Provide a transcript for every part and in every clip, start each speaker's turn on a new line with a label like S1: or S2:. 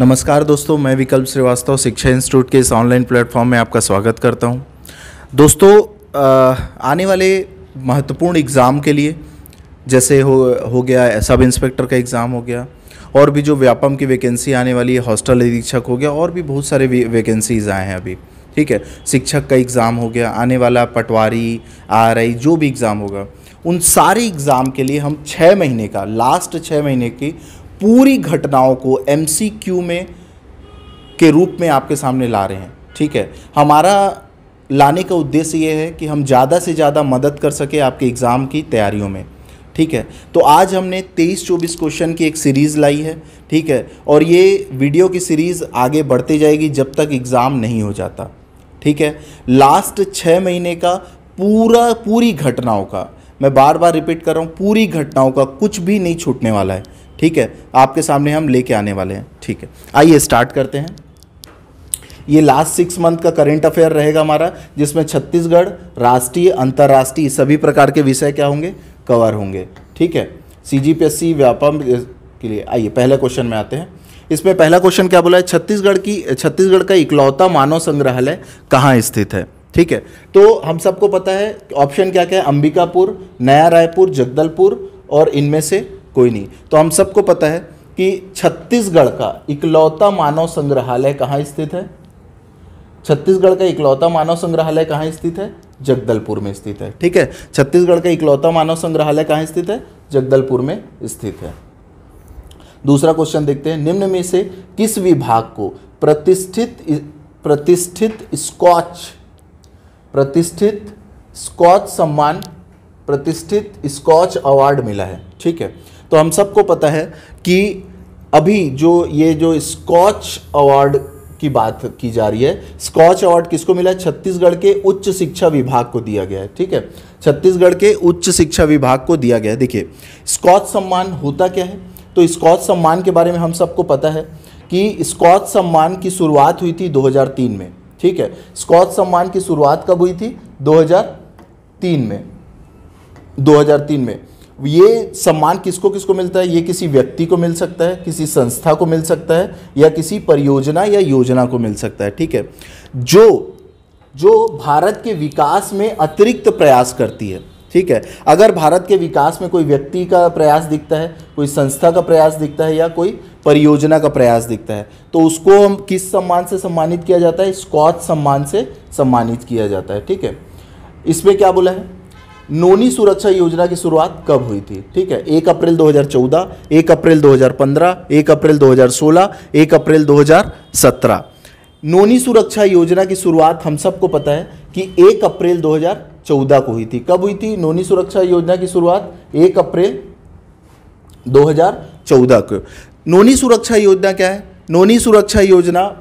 S1: नमस्कार दोस्तों, मैं विकल्प श्रीवास्तव शिक्षा इंस्टीट्यूट के इस ऑनलाइन प्लेटफॉर्म में आपका स्वागत करता हूं। दोस्तों, आने वाले महत्वपूर्ण एग्ज़ाम के लिए जैसे हो गया सब इंस्पेक्टर का एग्ज़ाम हो गया, और भी जो व्यापम की वैकेंसी आने वाली है, हॉस्टल अधीक्षक हो गया, और भी बहुत सारे वैकेंसीज आए हैं अभी। ठीक है, शिक्षक का एग्ज़ाम हो गया, आने वाला पटवारी, RI, जो भी एग्ज़ाम होगा, उन सारे एग्ज़ाम के लिए हम 6 महीने का, लास्ट 6 महीने की पूरी घटनाओं को MCQ में के रूप में आपके सामने ला रहे हैं। ठीक है, हमारा लाने का उद्देश्य ये है कि हम ज़्यादा से ज़्यादा मदद कर सके आपके एग्ज़ाम की तैयारियों में। ठीक है, तो आज हमने 23-24 क्वेश्चन की एक सीरीज़ लाई है। ठीक है, और ये वीडियो की सीरीज़ आगे बढ़ती जाएगी जब तक एग्ज़ाम नहीं हो जाता। ठीक है, लास्ट 6 महीने का पूरी घटनाओं का, मैं बार बार रिपीट कर रहा हूँ, पूरी घटनाओं का कुछ भी नहीं छूटने वाला है। ठीक है, आपके सामने हम लेके आने वाले हैं। ठीक है, आइए स्टार्ट करते हैं। ये लास्ट 6 मंथ का करंट अफेयर रहेगा हमारा, जिसमें छत्तीसगढ़, राष्ट्रीय, अंतर्राष्ट्रीय सभी प्रकार के विषय क्या होंगे, कवर होंगे। ठीक है, CGPSC व्यापम के लिए। आइए पहले क्वेश्चन में आते हैं। इसमें पहला क्वेश्चन क्या बोला है, छत्तीसगढ़ का इकलौता मानव संग्रहालय कहाँ स्थित है। ठीक है, तो हम सबको पता है ऑप्शन क्या क्या है, अंबिकापुर, नया रायपुर, जगदलपुर, और इनमें से कोई नहीं। तो हम सबको पता है कि छत्तीसगढ़ का इकलौता मानव संग्रहालय कहाँ स्थित है। छत्तीसगढ़ का इकलौता मानव संग्रहालय कहाँ स्थित है, जगदलपुर में स्थित है। ठीक है, छत्तीसगढ़ का इकलौता मानव संग्रहालय कहाँ स्थित है, जगदलपुर में स्थित है। दूसरा क्वेश्चन देखते हैं, निम्न में से किस विभाग को प्रतिष्ठित स्कॉच अवार्ड मिला है। ठीक है, तो हम सबको पता है कि अभी जो स्कॉच अवार्ड की बात की जा रही है, स्कॉच अवार्ड किसको मिला है, छत्तीसगढ़ के उच्च शिक्षा विभाग को दिया गया है। ठीक है, छत्तीसगढ़ के उच्च शिक्षा विभाग को दिया गया है। देखिए, स्कॉच सम्मान होता क्या है, तो स्कॉच सम्मान के बारे में हम सबको पता है कि स्कॉच सम्मान की शुरुआत हुई थी 2003 में। ठीक है, स्कॉच सम्मान की शुरुआत कब हुई थी, 2003 में। ये सम्मान किसको किसको मिलता है, ये किसी व्यक्ति को मिल सकता है, किसी संस्था को मिल सकता है, या किसी परियोजना या योजना को मिल सकता है। ठीक है, जो भारत के विकास में अतिरिक्त प्रयास करती है। ठीक है, अगर भारत के विकास में कोई व्यक्ति का प्रयास दिखता है, कोई संस्था का प्रयास दिखता है, या कोई परियोजना का प्रयास दिखता है, तो उसको हम किस सम्मान से सम्मानित किया जाता है, स्कॉच सम्मान से सम्मानित किया जाता है। ठीक है, इसमें क्या बोला है, नोनी सुरक्षा योजना की शुरुआत कब हुई थी। ठीक है, 1 अप्रैल 2014, 1 अप्रैल 2015, 1 अप्रैल 2016, 1 अप्रैल 2017। नोनी सुरक्षा योजना की शुरुआत हम सबको पता है कि 1 अप्रैल 2014 को हुई थी। कब हुई थी नोनी सुरक्षा योजना की शुरुआत, 1 अप्रैल 2014 को। नोनी सुरक्षा योजना क्या है, नोनी सुरक्षा योजना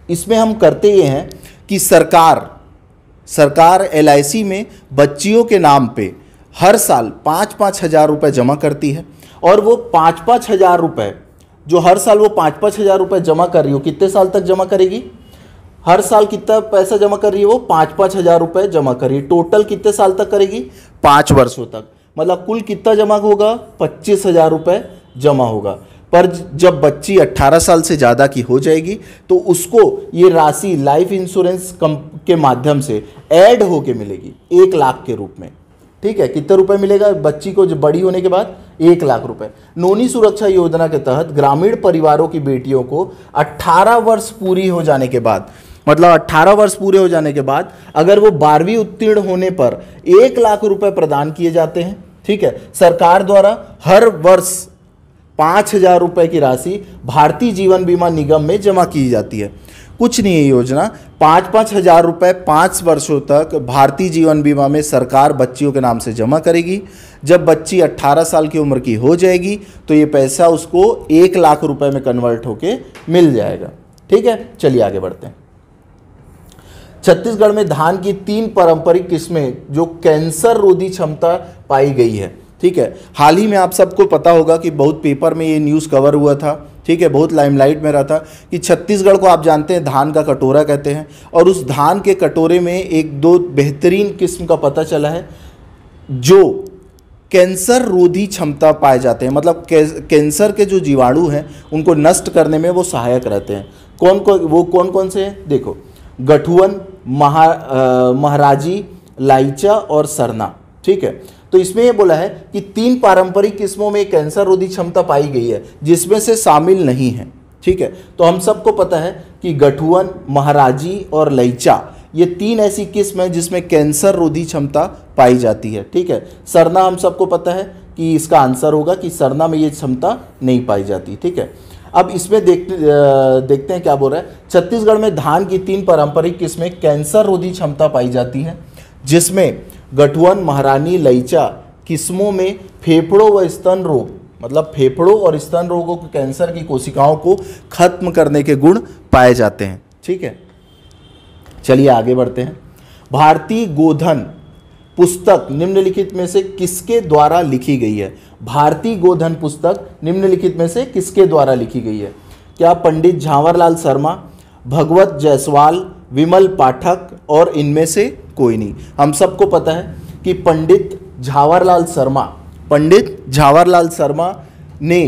S1: इसमें हम करते ये हैं कि सरकार LIC में बच्चियों के नाम पे हर साल 5-5 हज़ार रुपये जमा करती है, और वो 5-5 हज़ार रुपये जो हर साल वो 5-5 हज़ार रुपये जमा कर रही हो, कितने साल तक जमा करेगी, हर साल कितना पैसा जमा कर रही है, वो 5-5 हज़ार रुपये जमा कर रही है। टोटल कितने साल तक करेगी, 5 वर्षों तक। मतलब कुल कितना जमा होगा, 25 हज़ार रुपये जमा होगा। पर जब बच्ची 18 साल से ज़्यादा की हो जाएगी तो उसको ये राशि लाइफ इंश्योरेंस के माध्यम से ऐड होके मिलेगी 1 लाख के रूप में। ठीक है, कितने रुपए मिलेगा बच्ची को जब बड़ी होने के बाद, 1 लाख रुपए। नोनी सुरक्षा योजना के तहत ग्रामीण परिवारों की बेटियों को 18 वर्ष पूरी हो जाने के बाद, मतलब 18 वर्ष पूरे हो जाने के बाद अगर वो 12वीं उत्तीर्ण होने पर 1 लाख रुपए प्रदान किए जाते हैं। ठीक है, सरकार द्वारा हर वर्ष 5,000 रुपये की राशि भारतीय जीवन बीमा निगम में जमा की जाती है। कुछ नहीं है योजना, 5-5 हज़ार रुपये 5 वर्षों तक भारतीय जीवन बीमा में सरकार बच्चियों के नाम से जमा करेगी। जब बच्ची 18 साल की उम्र की हो जाएगी तो ये पैसा उसको 1 लाख रुपए में कन्वर्ट होके मिल जाएगा। ठीक है, चलिए आगे बढ़ते हैं। छत्तीसगढ़ में धान की 3 पारंपरिक किस्में जो कैंसर रोधी क्षमता पाई गई है। ठीक है, हाल ही में आप सबको पता होगा कि बहुत पेपर में ये न्यूज़ कवर हुआ था। ठीक है, बहुत लाइमलाइट में रहा था कि छत्तीसगढ़ को आप जानते हैं धान का कटोरा कहते हैं, और उस धान के कटोरे में 1-2 बेहतरीन किस्म का पता चला है जो कैंसर रोधी क्षमता पाए जाते हैं, मतलब कैंसर के जो जीवाणु हैं उनको नष्ट करने में वो सहायक रहते हैं। कौन कौन से हैं? देखो, गठुअन, महाराजी, लाइचा और सरना। ठीक है, तो इसमें ये बोला है कि 3 पारंपरिक किस्मों में कैंसर रोधी क्षमता पाई गई है, जिसमें से शामिल नहीं है। ठीक है, तो हम सबको पता है कि गठुअन, महाराजी और लइचा ये 3 ऐसी किस्म है जिसमें कैंसर रोधी क्षमता पाई जाती है। ठीक है, सरना हम सबको पता है कि इसका आंसर होगा कि सरना में ये क्षमता नहीं पाई जाती। ठीक है, अब इसमें देखते हैं क्या बोल रहा है। छत्तीसगढ़ में धान की 3 पारंपरिक किस्में कैंसर रोधी क्षमता पाई जाती है, जिसमें गठुअन, महारानी, लइचा किस्मों में फेफड़ों व स्तन रोग, मतलब फेफड़ों और स्तन रोगों को, कैंसर की कोशिकाओं को खत्म करने के गुण पाए जाते हैं। ठीक है, चलिए आगे बढ़ते हैं। भारतीय गोधन पुस्तक निम्नलिखित में से किसके द्वारा लिखी गई है? भारतीय गोधन पुस्तक निम्नलिखित में से किसके द्वारा लिखी गई है? क्या पंडित झांवरलाल शर्मा, भगवत जायसवाल, विमल पाठक और इनमें से कोई नहीं? हम सबको पता है कि पंडित झांवरलाल शर्मा ने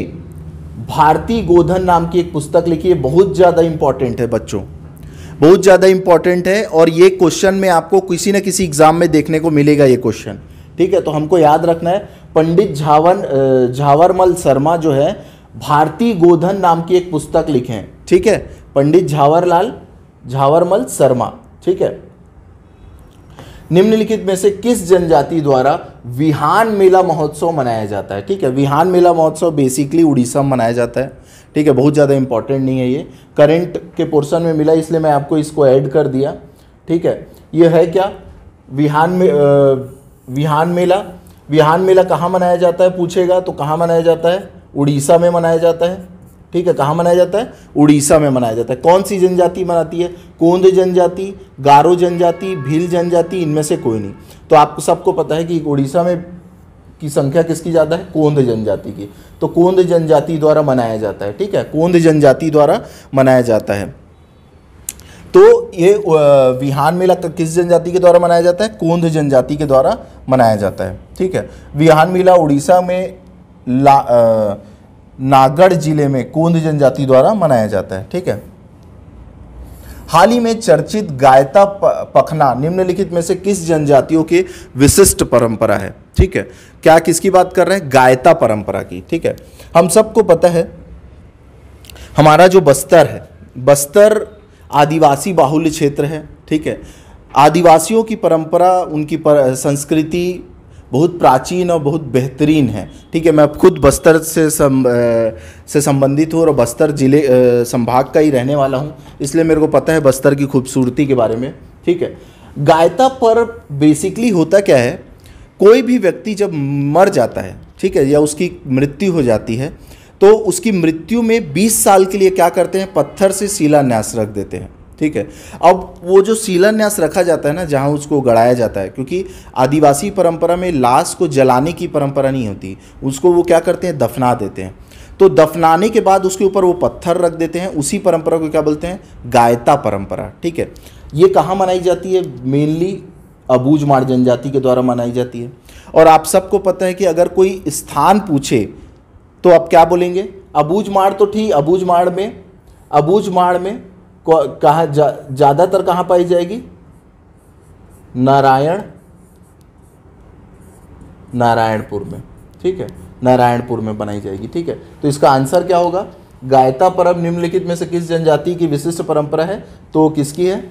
S1: भारतीय गोधन नाम की एक पुस्तक लिखी है। बहुत ज़्यादा इंपॉर्टेंट है बच्चों, बहुत ज़्यादा इंपॉर्टेंट है, और ये क्वेश्चन में आपको किसी न किसी एग्जाम में देखने को मिलेगा ये क्वेश्चन। ठीक है, तो हमको याद रखना है, पंडित झावरमल शर्मा जो है भारतीय गोधन नाम की एक पुस्तक लिखे हैं। ठीक है, पंडित झावरमल शर्मा। ठीक है, निम्नलिखित में से किस जनजाति द्वारा विहान मेला महोत्सव मनाया जाता है? ठीक है, विहान मेला महोत्सव बेसिकली उड़ीसा में मनाया जाता है। ठीक है, बहुत ज़्यादा इंपॉर्टेंट नहीं है, ये करंट के पोर्शन में मिला इसलिए मैं आपको इसको ऐड कर दिया। ठीक है, ये है क्या? विहान मेला कहाँ मनाया जाता है पूछेगा तो कहाँ मनाया जाता है? उड़ीसा में मनाया जाता है। ठीक है, कहाँ मनाया जाता है? उड़ीसा में मनाया जाता है। कौन सी जनजाति मनाती है? कोंद जनजाति, गारो जनजाति, भील जनजाति, इनमें से कोई नहीं। तो आपको सबको पता है कि उड़ीसा में की संख्या किसकी ज़्यादा है? कोंद जनजाति की। तो कोंद जनजाति द्वारा मनाया जाता है। ठीक है, कोंद जनजाति द्वारा मनाया जाता है। तो ये विहान मेला किस जनजाति के द्वारा मनाया जाता है? कोंद जनजाति के द्वारा मनाया जाता है। ठीक है, विहान मेला उड़ीसा में नागढ़ जिले में कोंद जनजाति द्वारा मनाया जाता है। ठीक है, हाल ही में चर्चित गायता पखना निम्नलिखित में से किस जनजातियों की विशिष्ट परंपरा है? ठीक है, क्या किसकी बात कर रहे हैं? गायता परंपरा की। ठीक है, हम सबको पता है हमारा जो बस्तर है, बस्तर आदिवासी बाहुल्य क्षेत्र है। ठीक है, आदिवासियों की परंपरा, उनकी संस्कृति बहुत प्राचीन और बहुत बेहतरीन है। ठीक है, मैं खुद बस्तर से संबंधित हूँ और बस्तर जिले संभाग का ही रहने वाला हूँ, इसलिए मेरे को पता है बस्तर की खूबसूरती के बारे में। ठीक है, गायता पर्व बेसिकली होता क्या है? कोई भी व्यक्ति जब मर जाता है, ठीक है, या उसकी मृत्यु हो जाती है, तो उसकी मृत्यु में 20 साल के लिए क्या करते हैं? पत्थर से शिलान्यास रख देते हैं। ठीक है, अब वो जो शिलान्यास रखा जाता है ना, जहाँ उसको गड़ाया जाता है, क्योंकि आदिवासी परंपरा में लाश को जलाने की परंपरा नहीं होती, उसको वो क्या करते हैं? दफना देते हैं। तो दफनाने के बाद उसके ऊपर वो पत्थर रख देते हैं, उसी परंपरा को क्या बोलते हैं? गायता परंपरा। ठीक है, ये कहाँ मनाई जाती है? मेनली अबूझमाड़ जनजाति के द्वारा मनाई जाती है। और आप सबको पता है कि अगर कोई स्थान पूछे तो आप क्या बोलेंगे? अबूझमाड़। तो ठीक, अबूझमाड़ में कहाँ ज़्यादातर कहाँ पाई जाएगी? नारायणपुर में। ठीक है, नारायणपुर में बनाई जाएगी। ठीक है, तो इसका आंसर क्या होगा? गायता पर्व निम्नलिखित में से किस जनजाति की विशिष्ट परंपरा है? तो किसकी है?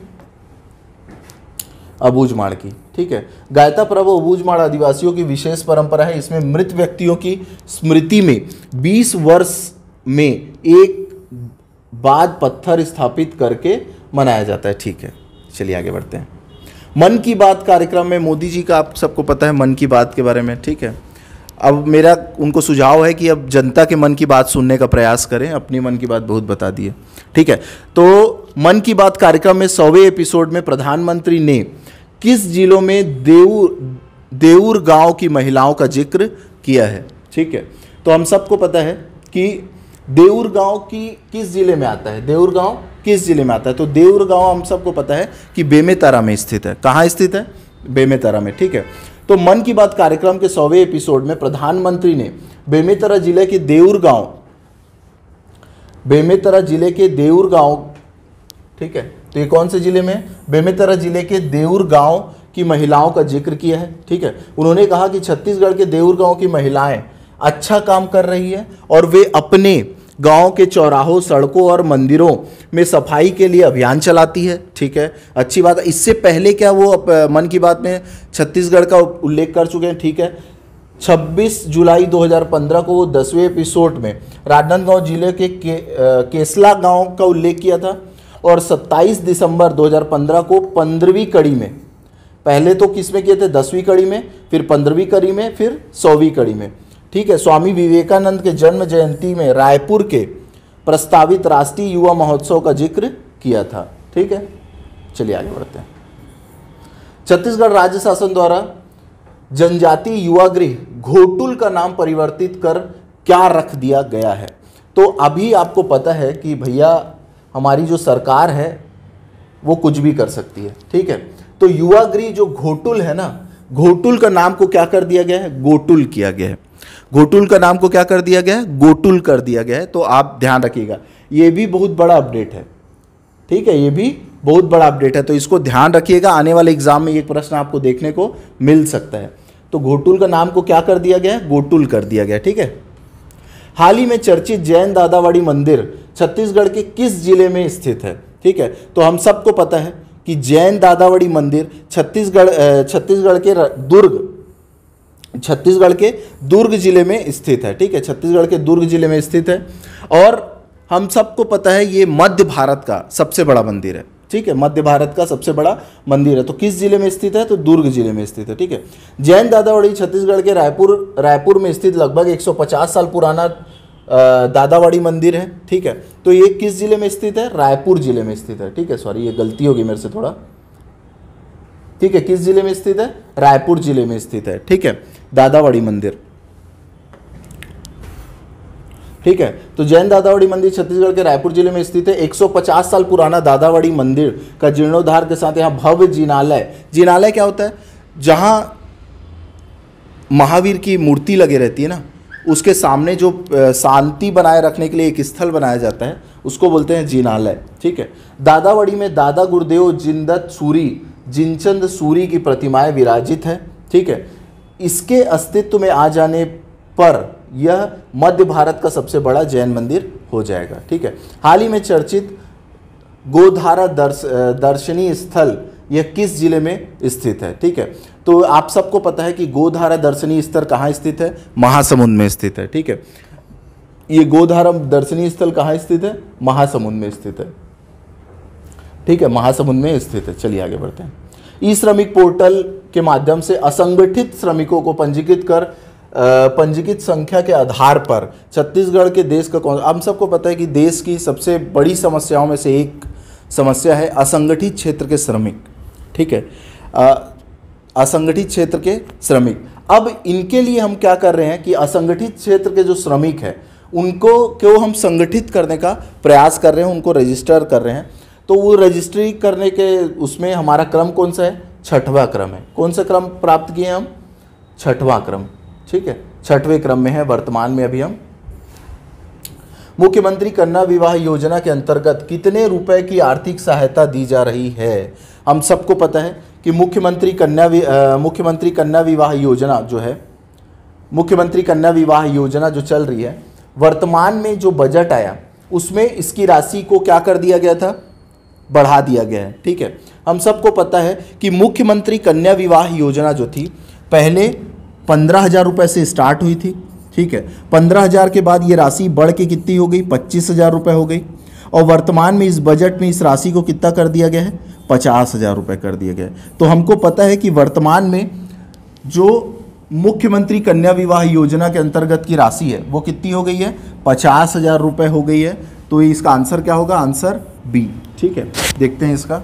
S1: अबूझमाड़ की। ठीक है, गायता पर्व अबूझमाड़ आदिवासियों की विशेष परंपरा है। इसमें मृत व्यक्तियों की स्मृति में 20 वर्ष में एक बाद पत्थर स्थापित करके मनाया जाता है। ठीक है, चलिए आगे बढ़ते हैं। मन की बात कार्यक्रम में मोदी जी का आप सबको पता है मन की बात के बारे में। ठीक है, अब मेरा उनको सुझाव है कि अब जनता के मन की बात सुनने का प्रयास करें, अपनी मन की बात बहुत बता दी है। ठीक है, तो मन की बात कार्यक्रम में 100वें एपिसोड में प्रधानमंत्री ने किस जिलों में देऊर गांव की महिलाओं का जिक्र किया है? ठीक है, तो हम सबको पता है कि देऊर गांव की किस जिले में आता है? देऊर गांव किस जिले में आता है? तो देऊर गांव हम सबको पता है कि बेमेतरा में स्थित है। कहाँ स्थित है? बेमेतरा में। ठीक है, तो मन की बात कार्यक्रम के 100वें एपिसोड में प्रधानमंत्री ने बेमेतरा जिले के देऊर गांव, ठीक है, तो ये कौन से जिले में? बेमेतरा जिले के देऊर गांव की महिलाओं का जिक्र किया है। ठीक है, उन्होंने कहा कि छत्तीसगढ़ के देऊर गांव की महिलाएं अच्छा काम कर रही है और वे अपने गांव के चौराहों, सड़कों और मंदिरों में सफाई के लिए अभियान चलाती है। ठीक है, अच्छी बात है। इससे पहले क्या वो मन की बात में छत्तीसगढ़ का उल्लेख कर चुके हैं। ठीक है, 26 जुलाई 2015 को वो 10वें एपिसोड में राजनांदगांव जिले के केसला गांव का उल्लेख किया था और 27 दिसंबर 2015 को 15वीं कड़ी में, पहले तो किस में किए थे? 10वीं कड़ी में, फिर 15वीं कड़ी में, फिर 100वीं कड़ी में। ठीक है, स्वामी विवेकानंद के जन्म जयंती में रायपुर के प्रस्तावित राष्ट्रीय युवा महोत्सव का जिक्र किया था। ठीक है, चलिए आगे बढ़ते हैं। छत्तीसगढ़ राज्य शासन द्वारा जनजातीय युवा गृह घोटुल का नाम परिवर्तित कर क्या रख दिया गया है? तो अभी आपको पता है कि भैया हमारी जो सरकार है वो कुछ भी कर सकती है। ठीक है, तो युवा गृह जो घोटुल है ना, घोटुल का नाम को क्या कर दिया गया है? गोटुल किया गया है। घोटुल का नाम को क्या कर दिया गया है? गोटुल कर दिया गया है। तो आप ध्यान रखिएगा, ये भी बहुत बड़ा अपडेट है। ठीक है, ये भी बहुत बड़ा अपडेट है, तो इसको ध्यान रखिएगा। आने वाले एग्जाम में ये प्रश्न आपको देखने को मिल सकता है। तो घोटुल का नाम को क्या कर दिया गया है? गोटुल कर दिया गया। ठीक है, हाल ही में चर्चित जैन दादावाड़ी मंदिर छत्तीसगढ़ के किस जिले में स्थित है? ठीक है, तो हम सबको पता है कि जैन दादावाड़ी मंदिर छत्तीसगढ़ के दुर्ग जिले में स्थित है। ठीक है, छत्तीसगढ़ के दुर्ग जिले में स्थित है और हम सबको पता है ये मध्य भारत का सबसे बड़ा मंदिर है। ठीक है, मध्य भारत का सबसे बड़ा मंदिर है। तो किस जिले में स्थित है? तो दुर्ग जिले में स्थित है। ठीक है, जैन दादावाड़ी छत्तीसगढ़ के रायपुर में स्थित लगभग 150 साल पुराना दादावाड़ी मंदिर है। ठीक है, तो ये किस जिले में स्थित है? रायपुर जिले में स्थित है। ठीक है, सॉरी ये गलती होगी मेरे से थोड़ा। ठीक है, किस जिले में स्थित है? रायपुर जिले में स्थित है। ठीक है, दादावाड़ी मंदिर। ठीक है, तो जैन दादावाड़ी मंदिर छत्तीसगढ़ के रायपुर जिले में स्थित है। 150 साल पुराना दादावाड़ी मंदिर का जीर्णोद्धार के साथ यहाँ भव्य जिनालय क्या होता है? जहां महावीर की मूर्ति लगे रहती है ना, उसके सामने जो शांति बनाए रखने के लिए एक स्थल बनाया जाता है, उसको बोलते हैं जिनालय। ठीक है, दादावाड़ी में दादा गुरुदेव जिनचंद सूरी की प्रतिमाएं विराजित है। ठीक है, इसके अस्तित्व में आ जाने पर यह मध्य भारत का सबसे बड़ा जैन मंदिर हो जाएगा। ठीक है, हाल ही में चर्चित गोधारा दर्शनीय स्थल यह किस जिले में स्थित है? ठीक है, तो आप सबको पता है कि गोधारा दर्शनीय स्थल कहाँ स्थित है? महासमुंद में स्थित है। ठीक है, ये गोधारा दर्शनीय स्थल कहाँ स्थित है? महासमुंद में स्थित है। ठीक है, महासमुंद में स्थित है। चलिए आगे बढ़ते हैं। ई श्रमिक पोर्टल के माध्यम से असंगठित श्रमिकों को पंजीकृत संख्या के आधार पर छत्तीसगढ़ के देश का कौन, हम सबको पता है कि देश की सबसे बड़ी समस्याओं में से एक समस्या है असंगठित क्षेत्र के श्रमिक। ठीक है, असंगठित क्षेत्र के श्रमिक। अब इनके लिए हम क्या कर रहे हैं कि असंगठित क्षेत्र के जो श्रमिक हैं उनको क्यों हम संगठित करने का प्रयास कर रहे हैं, उनको रजिस्टर कर रहे हैं। तो वो रजिस्ट्री करने के उसमें हमारा क्रम कौन सा है? 6वां क्रम है। कौन सा क्रम प्राप्त किए हम? 6वां क्रम। ठीक है, 6वें क्रम में है वर्तमान में अभी हम। मुख्यमंत्री कन्या विवाह योजना के अंतर्गत कितने रुपए की आर्थिक सहायता दी जा रही है? हम सबको पता है कि मुख्यमंत्री कन्या विवाह योजना जो है, मुख्यमंत्री कन्या विवाह योजना जो चल रही है, वर्तमान में जो बजट आया उसमें इसकी राशि को क्या कर दिया गया था? बढ़ा दिया गया है। ठीक है, हम सबको पता है कि मुख्यमंत्री कन्या विवाह योजना जो थी पहले 15,000 रुपये से स्टार्ट हुई थी। ठीक है, 15,000 के बाद ये राशि बढ़ के कितनी हो गई? 25,000 रुपये हो गई और वर्तमान में इस बजट में इस राशि को कितना कर दिया गया है? 50,000 रुपये कर दिया गया है। तो हमको पता है कि वर्तमान में जो मुख्यमंत्री कन्या विवाह योजना के अंतर्गत की राशि है वो कितनी हो गई है? 50,000 रुपये हो गई है। तो इसका आंसर क्या होगा? Answer B. ठीक है, देखते हैं इसका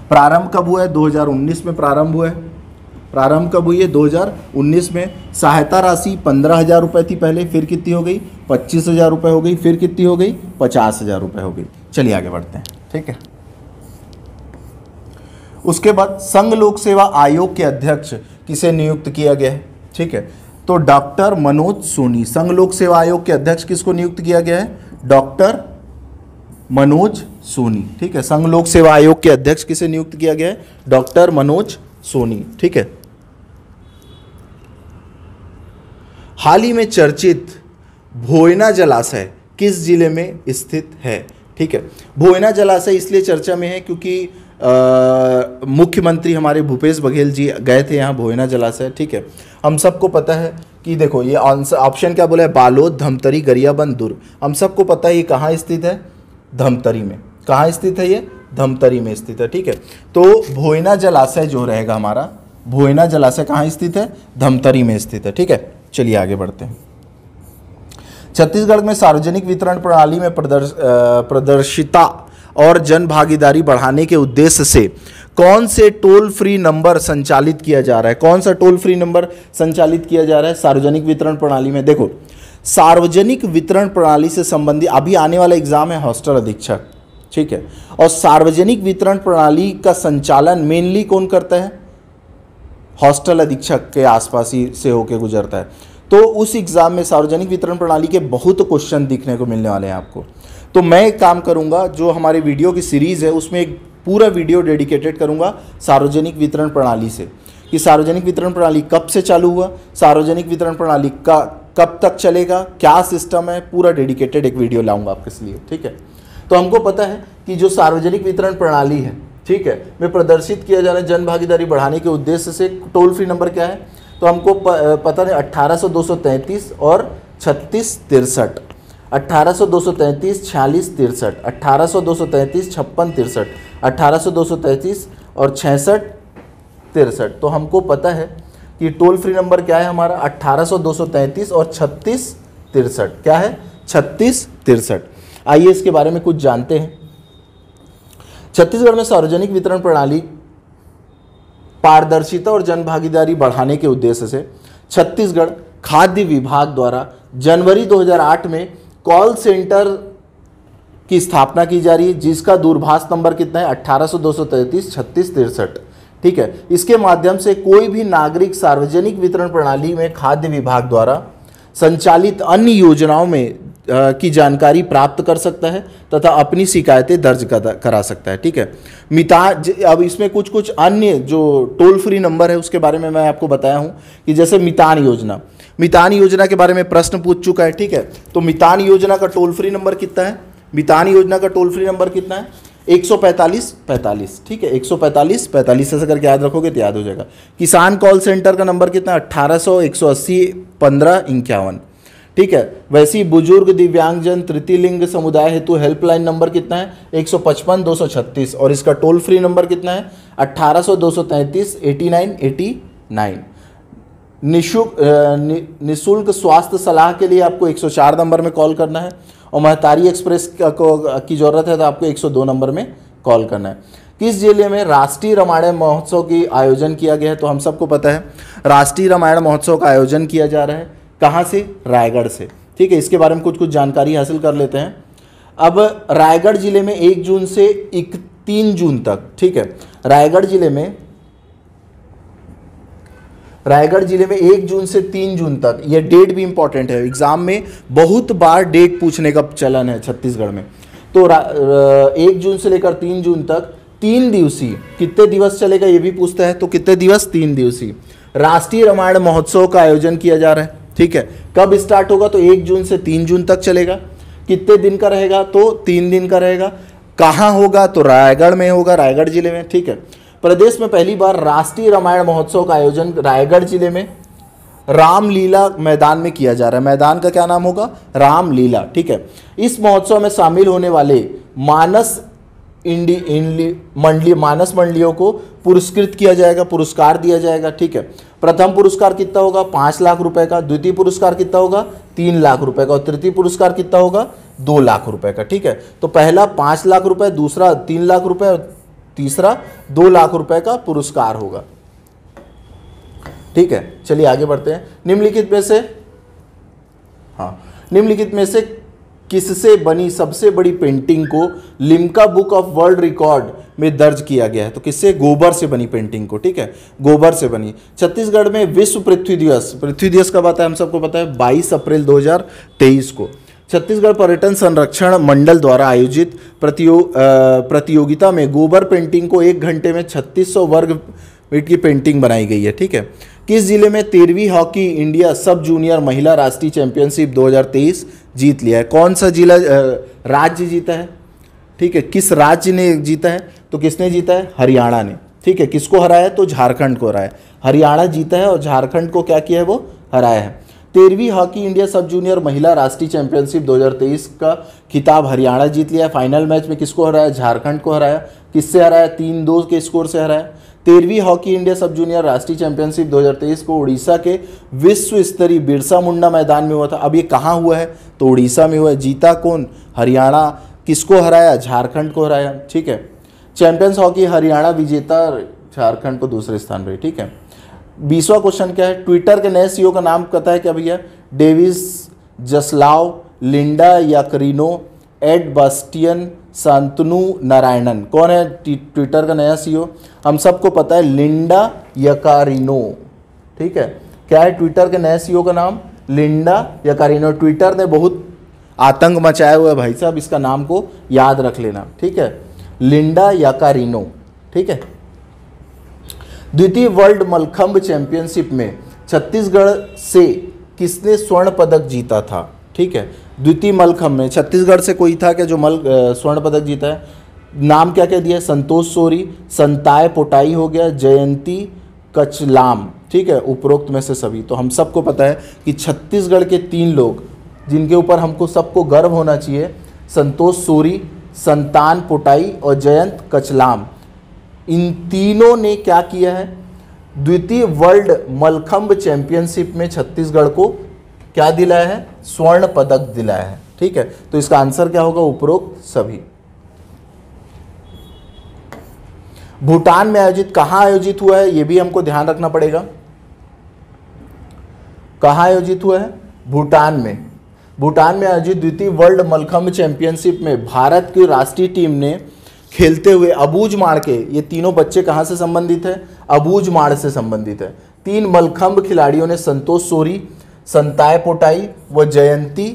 S1: प्रारंभ कब हुआ है? 2019 में प्रारंभ हुआ है। प्रारंभ कब हुई है? 2019 में। सहायता राशि 15,000 रुपये थी पहले, फिर कितनी हो गई? 25,000 रुपये हो गई, फिर कितनी हो गई? 50,000 रुपये हो गई। चलिए आगे बढ़ते हैं। ठीक है, उसके बाद संघ लोक सेवा आयोग के अध्यक्ष किसे नियुक्त किया गया है? ठीक है, तो डॉक्टर मनोज सोनी। संघ लोक सेवा आयोग के अध्यक्ष किसको नियुक्त किया गया है? डॉक्टर मनोज सोनी। ठीक है, संघ लोक सेवा आयोग के अध्यक्ष किसे नियुक्त किया गया है? डॉक्टर मनोज सोनी। ठीक है, हाल ही में चर्चित भोयना जलाशय किस जिले में स्थित है? ठीक है, भोयना जलाशय इसलिए चर्चा में है क्योंकि मुख्यमंत्री हमारे भूपेश बघेल जी गए थे यहाँ भोयना जलाशय। ठीक है, हम सबको पता है कि देखो ये आंसर ऑप्शन क्या बोला है? बालोद, धमतरी, गरियाबंद, दुर्ग। हम सबको पता है ये कहाँ स्थित है? धमतरी में। कहाँ स्थित है ये? धमतरी में स्थित है। ठीक है, तो भोयना जलाशय जो रहेगा हमारा, भोयना जलाशय कहाँ स्थित है? धमतरी में स्थित है। ठीक है, चलिए आगे बढ़ते हैं। छत्तीसगढ़ में सार्वजनिक वितरण प्रणाली में प्रदर्शिता और जन भागीदारी बढ़ाने के उद्देश्य से कौन से टोल फ्री नंबर संचालित किया जा रहा है? कौन सा टोल फ्री नंबर संचालित किया जा रहा है सार्वजनिक वितरण प्रणाली में? देखो, सार्वजनिक वितरण प्रणाली से संबंधित अभी आने वाला एग्जाम है हॉस्टल अधीक्षक। ठीक है, और सार्वजनिक वितरण प्रणाली का संचालन मेनली कौन करता है? हॉस्टल अधीक्षक के आसपास ही से होकर गुजरता है। तो उस एग्जाम में सार्वजनिक वितरण प्रणाली के बहुत क्वेश्चन दिखने को मिलने वाले हैं आपको। तो मैं एक काम करूंगा, जो हमारे वीडियो की सीरीज़ है उसमें एक पूरा वीडियो डेडिकेटेड करूंगा सार्वजनिक वितरण प्रणाली से, कि सार्वजनिक वितरण प्रणाली कब से चालू हुआ, सार्वजनिक वितरण प्रणाली का कब तक चलेगा, क्या सिस्टम है, पूरा डेडिकेटेड एक वीडियो लाऊंगा आपके लिए। ठीक है, तो हमको पता है कि जो सार्वजनिक वितरण प्रणाली है, ठीक है, में प्रदर्शित किया जा रहा है जन भागीदारी बढ़ाने के उद्देश्य से टोल फ्री नंबर क्या है? तो हमको पता नहीं 1800-233 और 3663, 1800-233, 4663, 1800-233, 5663, 1800-233 और 6663। तो हमको पता है कि टोल फ्री नंबर क्या है हमारा? 1800-233 और 3663। क्या है? 3663। आइए इसके बारे में कुछ जानते हैं। छत्तीसगढ़ में सार्वजनिक वितरण प्रणाली पारदर्शिता और जनभागीदारी बढ़ाने के उद्देश्य से छत्तीसगढ़ खाद्य विभाग द्वारा जनवरी 2008 में कॉल सेंटर की स्थापना की जा रही है, जिसका दूरभाष नंबर कितना है? 1800-233-3663। ठीक है, इसके माध्यम से कोई भी नागरिक सार्वजनिक वितरण प्रणाली में खाद्य विभाग द्वारा संचालित अन्य योजनाओं में की जानकारी प्राप्त कर सकता है तथा अपनी शिकायतें दर्ज करा सकता है। ठीक है, अब इसमें कुछ अन्य जो टोल फ्री नंबर है उसके बारे में मैं आपको बताया हूं कि जैसे मितान योजना के बारे में प्रश्न पूछ चुका है। ठीक है, तो मितान योजना का टोल फ्री नंबर कितना है? मितान योजना का टोल फ्री नंबर कितना है? 14545। ठीक है, 14545 ऐसा करके याद रखोगे तो याद हो जाएगा। किसान कॉल सेंटर का नंबर कितना है? 1800-180-1551। ठीक है, वैसे ही बुजुर्ग, दिव्यांगजन, तृतीय लिंग समुदाय हेतु हेल्पलाइन नंबर कितना है? 155-236 और इसका टोल फ्री नंबर कितना है? 1800-233-8989। निःशुल्क स्वास्थ्य सलाह के लिए आपको 104 नंबर में कॉल करना है और महतारी एक्सप्रेस की जरूरत है तो आपको 102 नंबर में कॉल करना है। किस जिले में राष्ट्रीय रामायण महोत्सव की आयोजन किया गया है? तो हम सबको पता है राष्ट्रीय रामायण महोत्सव का आयोजन किया जा रहा है कहाँ से? रायगढ़ से। ठीक है, इसके बारे में कुछ जानकारी हासिल कर लेते हैं। अब रायगढ़ जिले में 1 जून से 3 जून तक, ठीक है, रायगढ़ जिले में 1 जून से 3 जून तक, ये डेट भी इंपॉर्टेंट है, एग्जाम में बहुत बार डेट पूछने का चलन है छत्तीसगढ़ में। तो 1 जून से लेकर 3 जून तक 3 दिवसीय, कितने दिवस चलेगा ये भी पूछता है, तो कितने दिवस? 3 दिवसीय राष्ट्रीय रामायण महोत्सव का आयोजन किया जा रहा है। ठीक है, कब स्टार्ट होगा? तो 1 जून से 3 जून तक चलेगा। कितने दिन का रहेगा? तो 3 दिन का रहेगा। कहाँ होगा? तो रायगढ़ में होगा, रायगढ़ जिले में। ठीक है, प्रदेश में पहली बार राष्ट्रीय रामायण महोत्सव का आयोजन रायगढ़ जिले में रामलीला मैदान में किया जा रहा है। मैदान का क्या नाम होगा? रामलीला। ठीक है, इस महोत्सव में शामिल होने वाले मानस मंडलियों को पुरस्कृत किया जाएगा, पुरस्कार दिया जाएगा। ठीक है, प्रथम पुरस्कार कितना होगा? 5 लाख रुपए का। द्वितीय पुरस्कार कितना होगा? 3 लाख रुपए का। और तृतीय पुरस्कार कितना होगा? 2 लाख रुपए का। ठीक है, तो पहला 5 लाख रुपए, दूसरा 3 लाख रुपए और तीसरा 2 लाख रुपए का पुरस्कार होगा। ठीक है, चलिए आगे बढ़ते हैं। निम्नलिखित में से किससे बनी सबसे बड़ी पेंटिंग को Limca book of world record में दर्ज किया गया है। तो किससे? गोबर से बनी पेंटिंग को, ठीक है, गोबर से बनी। छत्तीसगढ़ में विश्व पृथ्वी दिवस कब आता है? हम सबको पता है 22 अप्रैल 2023 को। छत्तीसगढ़ पर्यटन संरक्षण मंडल द्वारा आयोजित प्रतियोगिता में गोबर पेंटिंग को 1 घंटे में 3600 वर्ग फीट की पेंटिंग बनाई गई है, ठीक है। किस जिले में 13वीं हॉकी इंडिया सब जूनियर महिला राष्ट्रीय चैंपियनशिप 2023 जीत लिया है? कौन सा जिला राज्य जीता है, ठीक है, किस राज्य ने जीता है? तो किसने जीता है? हरियाणा ने, ठीक है। किसको हराया है? तो झारखंड को हराया है। हरियाणा जीता है और झारखंड को क्या किया है? वो हराया है। 13वीं हॉकी इंडिया सब जूनियर महिला राष्ट्रीय चैंपियनशिप 2023 का खिताब हरियाणा जीत लिया है। फाइनल मैच में किसको हराया? झारखंड को हराया। किससे हराया? 3-2 के स्कोर से हराया। 13वीं हॉकी इंडिया सब जूनियर राष्ट्रीय चैंपियनशिप 2023 को उड़ीसा के विश्व स्तरीय बिरसा मुंडा मैदान में हुआ था। अब ये कहाँ हुआ है? तो उड़ीसा में हुआ है। जीता कौन? हरियाणा। किसको हराया? झारखंड को हराया, ठीक है। चैंपियंस हॉकी हरियाणा विजेता, झारखंड को दूसरे स्थान पर, ठीक है। 20वां क्वेश्चन क्या है? ट्विटर के नए सीईओ का नाम पता है क्या भैया? David Zaslav, Linda Yaccarino, Ed Bastian, Shantanu Narayen. कौन है ट्विटर का नया सीईओ? हम सबको पता है लिंडा याकारिनो, ठीक है। क्या है ट्विटर के नए सीईओ का नाम? Linda Yaccarino. ट्विटर ने बहुत आतंक मचाया हुआ है भाई साहब, इसका नाम को याद रख लेना, ठीक है, लिंडा याकारिनो, ठीक है। द्वितीय वर्ल्ड मलखंभ चैंपियनशिप में छत्तीसगढ़ से किसने स्वर्ण पदक जीता था? ठीक है, द्वितीय मलखंभ में छत्तीसगढ़ से कोई था क्या जो स्वर्ण पदक जीता है? नाम क्या क्या दिया है? संतोष सोरी, संताय पोटाई हो गया, जयंती कचलाम, ठीक है, उपरोक्त में से सभी। तो हम सबको पता है कि छत्तीसगढ़ के 3 लोग जिनके ऊपर हमको सबको गर्व होना चाहिए, संतोष सोरी, संतान पोटाई और जयंत कचलाम, इन तीनों ने क्या किया है? द्वितीय वर्ल्ड मलखंभ चैंपियनशिप में छत्तीसगढ़ को क्या दिलाया है? स्वर्ण पदक दिलाया है, ठीक है। तो इसका आंसर क्या होगा? उपरोक्त सभी। भूटान में आयोजित, कहां आयोजित हुआ है ये भी हमको ध्यान रखना पड़ेगा। कहां आयोजित हुआ है? भूटान में। भूटान में आयोजित द्वितीय वर्ल्ड मलखंभ चैंपियनशिप में भारत की राष्ट्रीय टीम ने खेलते हुए अबूझ माड़ के, ये तीनों बच्चे कहां से संबंधित है? अबूझ माड़ से संबंधित है। 3 मलखंभ खिलाड़ियों ने, संतोष सोरी, संताय पोटाई व जयंती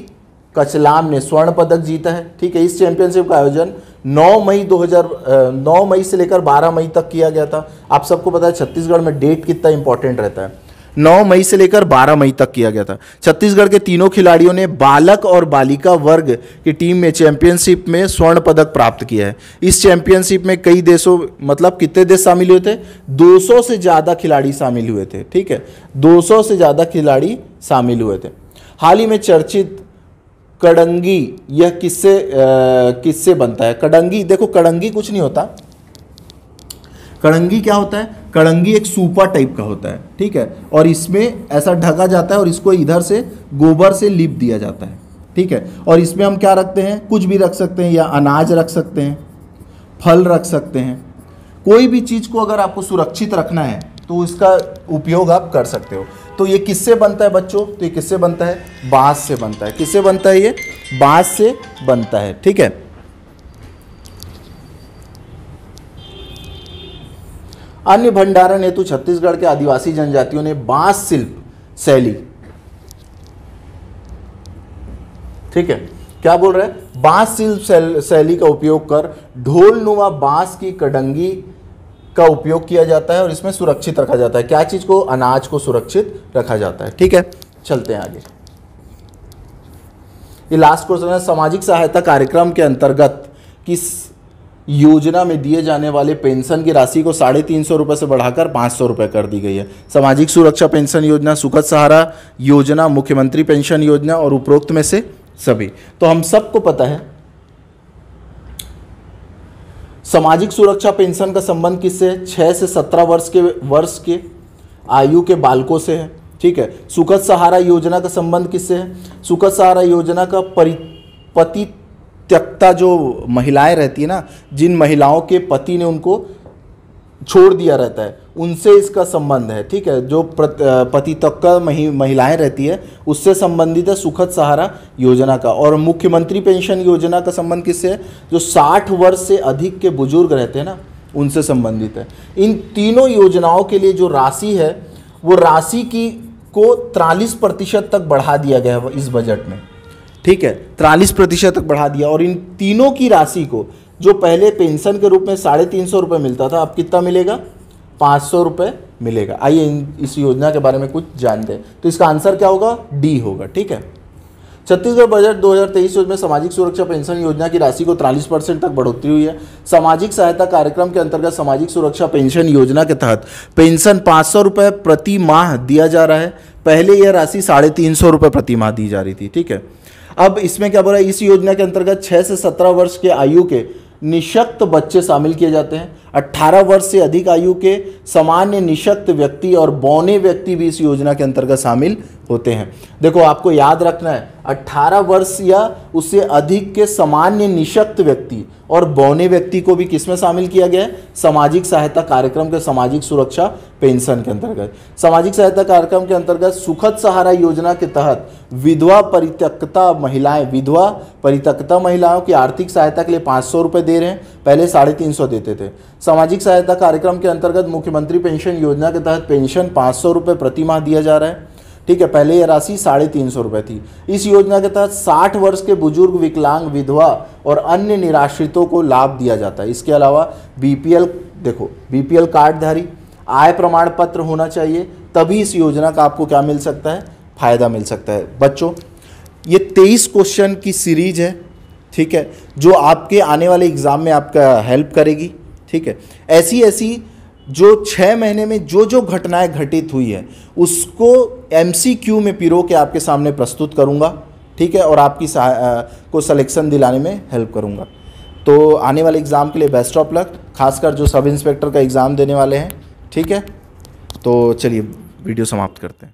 S1: कचलाम ने स्वर्ण पदक जीता है, ठीक है। इस चैंपियनशिप का आयोजन 9 मई से लेकर 12 मई तक किया गया था। आप सबको पता है छत्तीसगढ़ में डेट कितना इंपॉर्टेंट रहता है। 9 मई से लेकर 12 मई तक किया गया था। छत्तीसगढ़ के तीनों खिलाड़ियों ने बालक और बालिका वर्ग की टीम में चैंपियनशिप में स्वर्ण पदक प्राप्त किया है। इस चैंपियनशिप में कई देशों, मतलब कितने देश शामिल हुए थे? 200 से ज़्यादा खिलाड़ी शामिल हुए थे, ठीक है, 200 से ज़्यादा खिलाड़ी शामिल हुए थे। हाल ही में चर्चित कड़ंगी, यह किससे बनता है? कड़ंगी, देखो कड़ंगी कुछ नहीं होता। कड़ंगी क्या होता है? कड़ंगी एक सूपा टाइप का होता है, ठीक है, और इसमें ऐसा ढका जाता है और इसको इधर से गोबर से लीप दिया जाता है, ठीक है। और इसमें हम क्या रखते हैं? कुछ भी रख सकते हैं, या अनाज रख सकते हैं, फल रख सकते हैं। कोई भी चीज़ को अगर आपको सुरक्षित रखना है तो इसका उपयोग आप कर सकते हो। तो ये किससे बनता है बच्चों? तो ये किससे बनता है? बांस से बनता है। किससे बनता है? ये बांस से बनता है, ठीक है। अन्य भंडारण हेतु छत्तीसगढ़ के आदिवासी जनजातियों ने बांस शिल्प शैली, ठीक है, क्या बोल रहे हैं? बांस शिल्प शैली का उपयोग कर ढोलनुमा बांस की कड़ंगी का उपयोग किया जाता है और इसमें सुरक्षित रखा जाता है। क्या चीज को? अनाज को सुरक्षित रखा जाता है, ठीक है। चलते हैं आगे। ये लास्ट क्वेश्चन है, सामाजिक सहायता कार्यक्रम के अंतर्गत किस योजना में दिए जाने वाले पेंशन की राशि को 350 रुपये से बढ़ाकर 500 रुपये कर दी गई है? सामाजिक सुरक्षा पेंशन योजना, सुखद सहारा योजना, मुख्यमंत्री पेंशन योजना और उपरोक्त में से सभी। तो हम सबको पता है सामाजिक सुरक्षा पेंशन का संबंध किससे है? 6 से 17 वर्ष के आयु के बालकों से है, ठीक है। सुखद सहारा योजना का संबंध किससे है? सुखद सहारा योजना का पति त्यक्ता जो महिलाएं रहती है ना, जिन महिलाओं के पति ने उनको छोड़ दिया रहता है उनसे इसका संबंध है, ठीक है। जो पतितक्का महिलाएं रहती है उससे संबंधित है सुखद सहारा योजना का। और मुख्यमंत्री पेंशन योजना का संबंध किससे है? जो 60 वर्ष से अधिक के बुजुर्ग रहते हैं ना, उनसे संबंधित है। इन तीनों योजनाओं के लिए जो राशि है वो राशि को 43% तक बढ़ा दिया गया है इस बजट में, ठीक है, 43% तक बढ़ा दिया। और इन तीनों की राशि को, जो पहले पेंशन के रूप में 350 रुपये मिलता था, अब कितना मिलेगा? 500 रुपये मिलेगा। आइए इस योजना के बारे में कुछ जानते हैं। तो इसका आंसर क्या होगा? डी होगा, ठीक है। छत्तीसगढ़ बजट 2023 में सामाजिक सुरक्षा पेंशन योजना की राशि को 43% तक बढ़ोतरी हुई है। सामाजिक सहायता कार्यक्रम के अंतर्गत सामाजिक सुरक्षा पेंशन योजना के तहत पेंशन 500 रुपये प्रति माह दिया जा रहा है। पहले यह राशि 350 रुपये प्रति माह दी जा रही थी, ठीक है। अब इसमें क्या बोल रहा है? इस योजना के अंतर्गत 6 से 17 वर्ष के आयु के निःशक्त बच्चे शामिल किए जाते हैं। 18 वर्ष से अधिक आयु के सामान्य निःशक्त व्यक्ति और बौने व्यक्ति भी इस योजना के अंतर्गत शामिल होते हैं। देखो, आपको याद रखना है, 18 वर्ष या उससे अधिक के सामान्य निःशक्त व्यक्ति और बौने व्यक्ति को भी किसमें शामिल किया गया है? सामाजिक सहायता कार्यक्रम के सामाजिक सुरक्षा पेंशन के अंतर्गत। सामाजिक सहायता कार्यक्रम के अंतर्गत सुखद सहारा योजना के तहत विधवा परित्यक्ता महिलाओं की आर्थिक सहायता के लिए 500 रुपये दे रहे हैं, पहले 350 देते थे। सामाजिक सहायता कार्यक्रम के अंतर्गत मुख्यमंत्री पेंशन योजना के तहत पेंशन 500 रुपये प्रति माह दिया जा रहा है, ठीक है। पहले यह राशि 350 रुपये थी। इस योजना के तहत 60 वर्ष के बुजुर्ग, विकलांग, विधवा और अन्य निराश्रितों को लाभ दिया जाता है। इसके अलावा बीपीएल कार्डधारी, आय प्रमाण पत्र होना चाहिए, तभी इस योजना का आपको क्या मिल सकता है? फायदा मिल सकता है। बच्चों, ये 23 क्वेश्चन की सीरीज है, ठीक है, जो आपके आने वाले एग्जाम में आपका हेल्प करेगी, ठीक है। ऐसी जो 6 महीने में जो घटनाएं घटित हुई है उसको MCQ में पिरो के आपके सामने प्रस्तुत करूंगा, ठीक है, और आपकी को सिलेक्शन दिलाने में हेल्प करूंगा। तो आने वाले एग्ज़ाम के लिए बेस्ट ऑफ लक, खासकर जो सब इंस्पेक्टर का एग्ज़ाम देने वाले हैं, ठीक है। तो चलिए वीडियो समाप्त करते हैं।